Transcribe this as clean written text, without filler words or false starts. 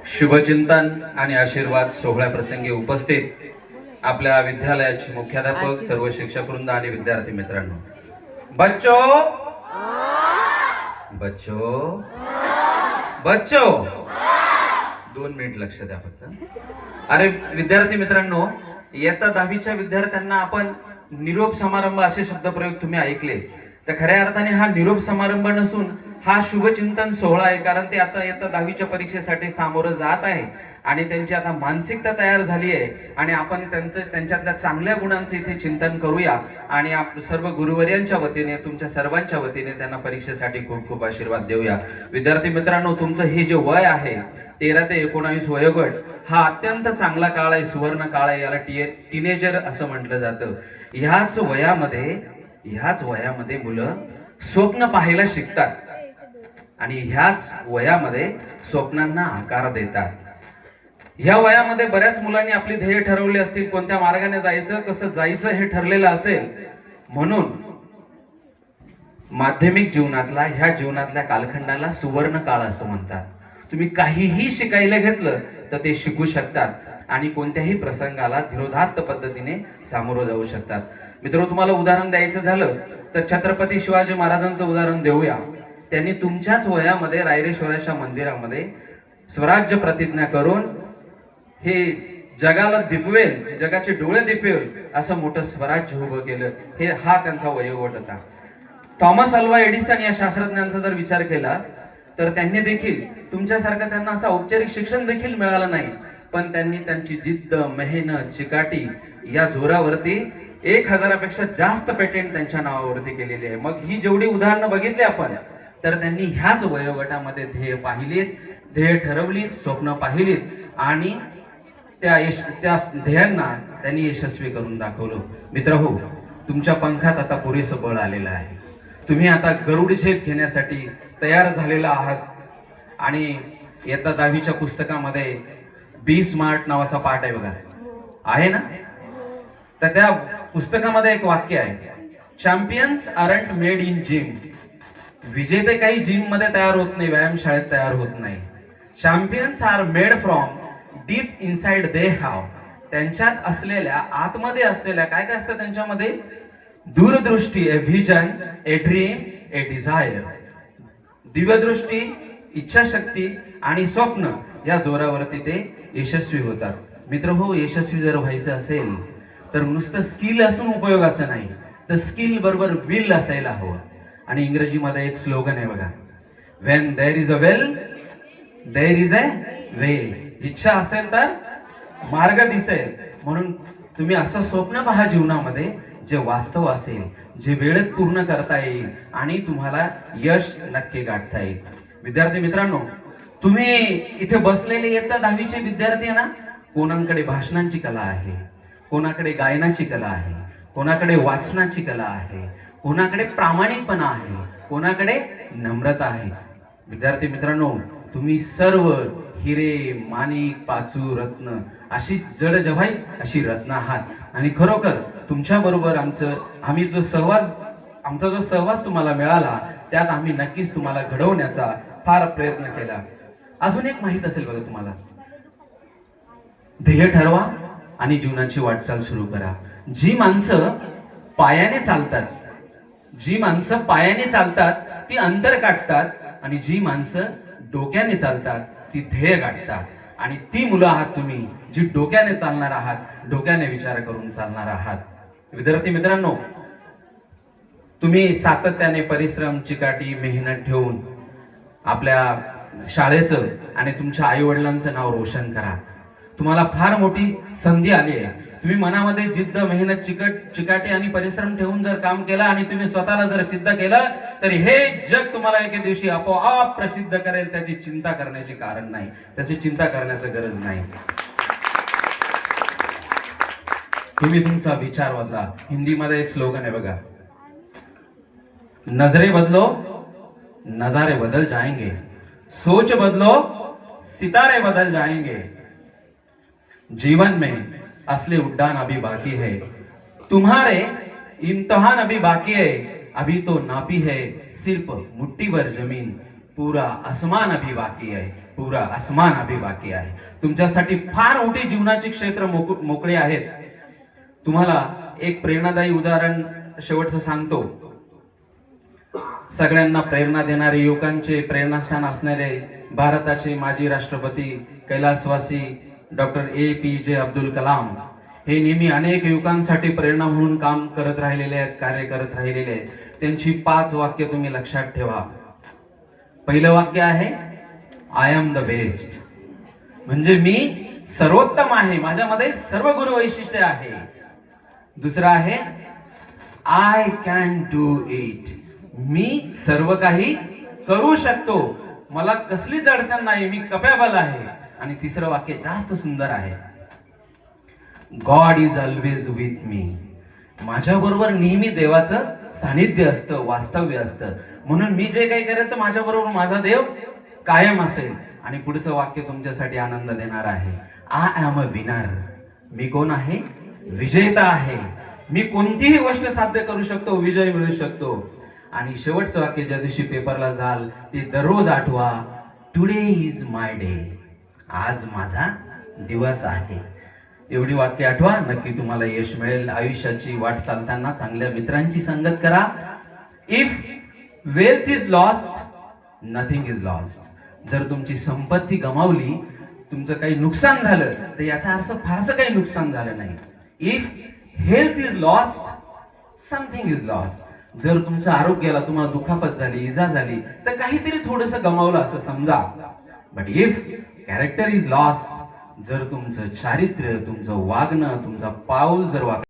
शुभचिंतन आणि आशीर्वाद सोहळ्या प्रसंगी उपस्थित आपल्या विद्यालयाचे मुख्याध्यापक, सर्व शिक्षक वृंद आणि विद्यार्थी मित्रांनो, बच्चो बच्चो बच्चो 2 मिनिट लक्ष द्या फक्त. अरे विद्यार्थी मित्रांनो, इयत्ता 10वीच्या विद्यार्थ्यांना आपण निरोप समारंभ असे शब्दप्रयोग तुम्ही ऐकले, तर खऱ्या अर्थाने हा निरोप समारंभ नसून हा शुभचिंतन सोहळा आहे. कारण ते आता इयत्ता 10वीच्या परीक्षेसाठी सामोरं जात आहे आणि त्यांची आता मानसिकता तयार झाली आहे आणि आपण त्यांच्यातल्या चांगल्या गुणांचे इथे चिंतन करूया आणि सर्व गुरुवर्यांच्या वतीने, तुमच्या सर्वांच्या वतीने त्यांना परीक्षेसाठी खूप खूप आशीर्वाद देऊया. विद्यार्थी मित्रांनो, तुमचं हे जे वय आहे 13 ते 19 वयोगट हा अत्यंत चांगला काळ आहे, सुवर्ण काळ आहे. याला टीनेजर असं म्हटलं जातं. ह्याच वयामध्ये मुलं स्वप्न पाहायला शिकतात आणि ह्याच वयामध्ये स्वप्नांना आकार देतात. ह्या वयामध्ये बऱ्याच मुलांनी आपली ध्येय ठरवली असतील, कोणत्या मार्गाने जायचं, कसं जायचं हे ठरलेलं असेल. म्हणून माध्यमिक जीवनातला, ह्या जीवनातल्या कालखंडाला सुवर्ण काळ असं म्हणतात. तुम्ही काहीही शिकायला घेतलं तर ते शिकू शकतात आणि कोणत्याही प्रसंगाला धीरोदात्त पद्धतीने सामोरं जाऊ शकतात. मित्र, तुम्हाला उदाहरण द्यायचं झालं तर छत्रपती शिवाजी महाराजांचं उदाहरण देऊया. त्यांनी तुमच्याच वयामध्ये रायरेश्वराच्या मंदिरामध्ये स्वराज्य प्रतिज्ञा करून हे जगाला दिपवेल, जगाचे डोळे दिपवेल असं मोठं स्वराज्य उभं केलं. हा त्यांचा वयोगट होता. थॉमस अल्वा एडिसन या शास्त्रज्ञांचा जर विचार केला तर त्यांनी देखील तुमच्यासारखं त्यांना असं औपचारिक शिक्षण देखील मिळालं नाही, पण त्यांनी त्यांची जिद्द, मेहनत, चिकाटी या जोरावरती 1000पेक्षा जास्त पेटेंट त्यांच्या नावावरती केलेली आहे. मग ही जेवढी उदाहरणं बघितली आपण, तर त्यांनी ह्याच वयोगटामध्ये ध्येय पाहिलीत, ध्येय ठरवलीत, स्वप्न पाहिलीत आणि त्या ध्येयांना त्यांनी यशस्वी करून दाखवलं. मित्रहो, तुमच्या पंखात आता पुरेसं बळ आलेलं आहे. तुम्ही आता गरुड झेप घेण्यासाठी तयार झालेला आहात. आणि इयत्ता 10वीच्या पुस्तकामध्ये बी स्मार्ट नावाचा पाठ आहे बघा, आहे ना? तर त्या पुस्तकामध्ये एक वाक्य आहे, champions aren't made in gym. विजेते काही जिम मध्ये तयार होत नाही, व्यायामशाळेत तयार होत नाही. Champions are made from deep inside they have. त्यांच्यात असलेल्या, आतमध्ये असलेल्या काय काय असतं त्यांच्यामध्ये? दूरदृष्टी, a vision, a dream, a desire. दिव्यदृष्टी, इच्छाशक्ती आणि स्वप्न या जोरावरती ते यशस्वी होतात. मित्र हो, यशस्वी जर व्हायचं असेल तर नुसतं स्किल असून उपयोगाचं नाही, तर स्किल बरोबर विल असायला हवं. आणि इंग्रजीमध्ये एक स्लोगन आहे बघा, when there is a well there is a way. इच्छा असेल तर मार्ग दिसेल. म्हणून तुम्ही असं स्वप्न पहा जीवनामध्ये जे वास्तव असेल, जे वेळेत पूर्ण करता येईल आणि तुम्हाला यश नक्की गाठता येईल. विद्यार्थी मित्रांनो, तुम्ही इथे बसलेले इयत्ता 10वीचे विद्यार्थी आहे ना, कोणाकडे भाषणांची कला आहे, कोणाकडे गायनाची कला आहे, कोणाकडे वाचनाची कला आहे, कोणाकडे प्रामाणिकपणा आहे, कोणाकडे नम्रता आहे. विद्यार्थी मित्रांनो, तुम्ही सर्व हिरे, माणिक, पाचू, रत्न अशी जडजवाई अशी रत्न आहात. आणि खरोखर तुमच्या बरोबर आमचा जो सहवास तुम्हाला मिळाला, त्यात आम्ही नक्कीच तुम्हाला घडवण्याचा फार प्रयत्न केला. अजून एक माहित असेल बघा तुम्हाला, ध्येय ठरवा आणि जीवनाची वाटचाल सुरू करा. जी माणसं पायाने चालतात ती अंतर काढतात आणि जी माणसं डोक्याने चालतात ती ध्येय गाठतात. आणि ती मुलं आहात तुम्ही, जी डोक्याने चालणार आहात, डोक्याने विचार करून चालणार आहात. विद्यार्थी मित्रांनो, तुम्ही सातत्याने परिश्रम, चिकाटी, मेहनत ठेवून आपल्या शाळेचं आणि तुमच्या आई वडिलांचं नाव रोशन करा. तुम्हाला फार मोठी संधी आली आहे. तुम्ही मनामध्ये जिद्द, मेहनत, चिकाटी आणि परिश्रम ठेवून जर काम केलं आणि तुम्ही स्वतःला जर सिद्ध केलं, तर हे जग तुम्हाला एके दिवशी आपोआप प्रसिद्ध करेल. त्याची चिंता करण्याचे कारण नाही, त्याची चिंता करण्याची गरज नाही. तुम्ही तुमचा विचार बदला. हिंदीमध्ये एक स्लोगन आहे बघा, नजरे बदलो नजारे बदल जाएंगे, सोच बदलो सितारे बदल जाएंगे. जीवन में असली उड्डाण अभी बाकी है, तुम्हारे इम्तिहान अभी बाकी है. अभी तो नापी है सिर्फ मुट्ठी भर जमीन, पूरा आसमान अभी बाकी है. पुरा आसमान अभी बाकी आहे. तुमच्यासाठी फार मोठी जीवनाची क्षेत्र मोकळे आहेत. तुम्हाला एक प्रेरणादायी उदाहरण शेवटचं सांगतो. सगळ्यांना प्रेरणा देणारे, युवकांचे प्रेरणास्थान असणारे भारताचे माजी राष्ट्रपती कैलासवासी डॉक्टर APJ अब्दुल कलाम हे नेहमी अनेक युवकांसाठी प्रेरणा म्हणून काम करत राहिलेले आहेत, कार्य करत राहिलेले आहेत. त्यांची 5 वाक्य तुम्ही लक्षात ठेवा. पहिलं वाक्य आहे, आय एम द बेस्ट, म्हणजे मी सर्वोत्तम आहे, माझ्यामध्ये सर्व गुणवैशिष्ट्ये आहे. दुसरं आहे, आय कॅन डू इट, मी सर्व काही करू शकतो, मला कसलीच अडचण नाही, मी कपॅबल आहे. आणि तिसरं वाक्य जास्त सुंदर आहे, God is always with me, माझ्या बरोबर नेहमी देवाचं सानिध्य असतं, वास्तव्य असतं, म्हणून मी जे काही करेल तर माझ्या बरोबर माझा देव कायम असेल. आणि पुढचं वाक्य तुमच्यासाठी आनंद देणार आहे, आय एम अ विनर, मी कोण आहे, विजेता आहे, मी कोणतीही गोष्ट साध्य करू शकतो, विजय मिळू शकतो. आणि शेवटचं वाक्य ज्या दिवशी पेपरला जाल ते दररोज आठवा, टुडे इज माय डे, आज माझा दिवस आहे. एवढी वाक्य आठवा, नक्की तुम्हाला यश मिळेल. आयुष्याची वाट चालताना चांगल्या मित्रांची संगत करा. If wealth is lost, nothing is lost. जर तुमची संपत्ती गमावली, तुमचं काही नुकसान झालं, तर याचा अर्थ फारसं काही नुकसान झालं नाही. If health is lost, something is lost. जर तुमचं आरोग्याला तुम्हाला दुखापत झाली, इजा झाली, तर काहीतरी थोडंसं गमावलं असं समजा. But if character is lost, जर तुमचं चारित्र्य, तुमचं वागणं, तुमचा पाऊल जर